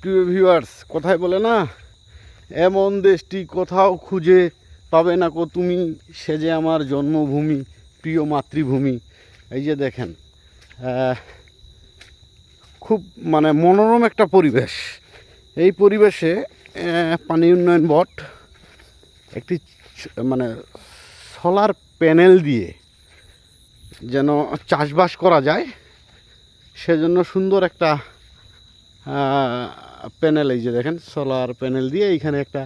প্রিয় ভিউয়ার্স, কথায় বলে না, এমন দেশটি কোথাও খুঁজে পাবে না কো তুমি, সে যে আমার জন্মভূমি, প্রিয় মাতৃভূমি। এই যে দেখেন, খুব মানে মনোরম একটা পরিবেশ। এই পরিবেশে পানি উন্নয়ন বোর্ড একটি মানে সোলার প্যানেল দিয়ে যেন চাষবাস করা যায়, সেজন্য সুন্দর একটা প্যানেল, এই যে দেখেন সোলার প্যানেল দিয়ে এইখানে একটা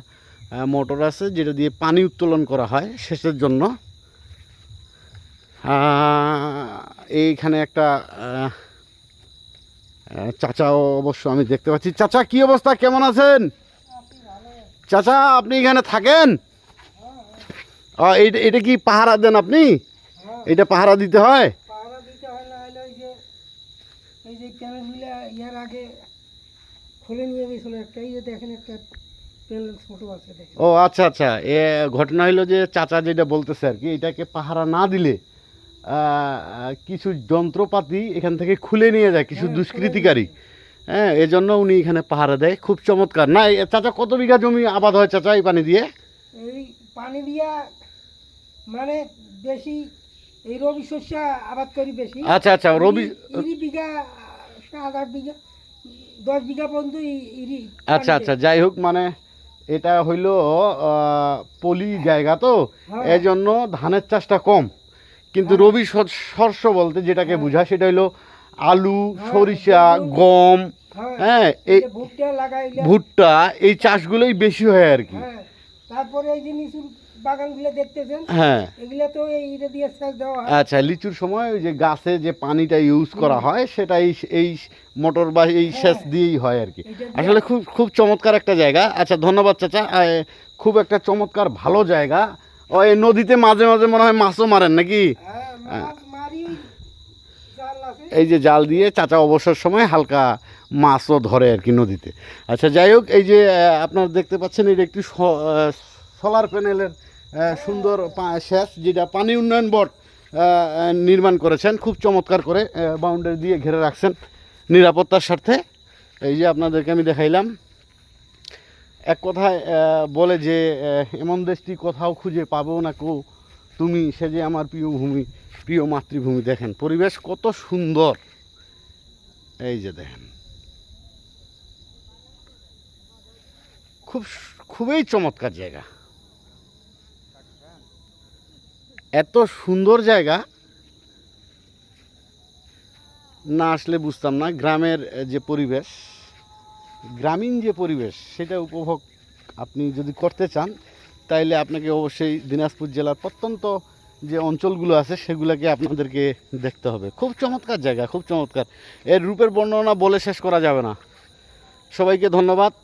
মোটর আছে যেটা দিয়ে পানি উত্তোলন করা হয় সেচের জন্য। এইখানে একটা চাচাও অবশ্য আমি দেখতে পাচ্ছি। চাচা, কি অবস্থা, কেমন আছেন? চাচা, আপনি এখানে থাকেন? এটা কি পাহারা দেন আপনি? এটা পাহারা দিতে হয়? ও আচ্ছা আচ্ছা, ঘটনা হইলো যে চাচা যেটা বলতেছে আর কি, এটাকে পাহারা না দিলে কিছু যন্ত্রপাতি এখান থেকে খুলে নিয়ে যায় কিছু দুষ্কৃতিকারী। হ্যাঁ, এজন্য উনি এখানে পাহারা দেয়। খুব চমৎকার না? চাচা, কত বিঘা জমি আবাদ হয় চাচা এই পানি দিয়ে? এই পানি দিয়া মানে বেশি এই রবি শস্য আবাদ করি বেশি। আচ্ছা আচ্ছা, রবি বিঘা 7-8 বিঘা 10 বিঘা পর্যন্ত ইরি। আচ্ছা আচ্ছা, যাই হোক, মানে এটা হইলো পলি জায়গা তো, এই জন্য ধানের চাষটা কম। কিন্তু রবি শস্য বলতে যেটাকে বোঝায় সেটা হইলো আলু, সরিষা, গম, হ্যাঁ, এই ভুট্টা, এই চাষগুলোই বেশি হয় আর কি। তারপরে এই যে লিচুর বাগানগুলো দেখতেছেন, হ্যাঁ, এগুলো তো এইটা দিয়ে সেচ দেওয়া হয়। আচ্ছা, লিচুর সময় ওই যে গাছে যে পানিটা ইউজ করা হয় সেটাই এই মোটর বা এই সেচ দিয়েই হয় আর কি। আসলে খুব খুব চমৎকার একটা জায়গা। আচ্ছা, ধন্যবাদ চাচা। খুব একটা চমৎকার ভালো জায়গা। ও, এই নদীতে মাঝে মাঝে মনে হয় মাছও মারেন নাকি? এই যে জাল দিয়ে চাচা অবসর সময় হালকা মাছও ধরে আর কি নদীতে। আচ্ছা, যাই হোক, এই যে আপনারা দেখতে পাচ্ছেন, এটা একটি সোলার প্যানেলের সুন্দর সেচ, যেটা পানি উন্নয়ন বোর্ড নির্মাণ করেছেন। খুব চমৎকার করে বাউন্ডারি দিয়ে ঘিরে রাখছেন নিরাপত্তার স্বার্থে। এই যে আপনাদেরকে আমি দেখাইলাম। এক কথায় বলে যে এমন দেশটি কোথাও খুঁজে পাবো না কো তুমি, সে যে আমার প্রিয় ভূমি, প্রিয় মাতৃভূমি। দেখেন পরিবেশ কত সুন্দর, এই যে দেখেন, খুবই চমৎকার জায়গা। এত সুন্দর জায়গা না আসলে বুঝতাম না গ্রামের যে পরিবেশ, গ্রামীণ যে পরিবেশ, সেটা উপভোগ আপনি যদি করতে চান তাইলে আপনাকে অবশ্যই দিনাজপুর জেলার প্রত্যন্ত যে অঞ্চলগুলো আছে সেগুলোকে আপনাদেরকে দেখতে হবে। খুব চমৎকার জায়গা, খুব চমৎকার। এর রূপের বর্ণনা বলে শেষ করা যাবে না। সবাইকে ধন্যবাদ।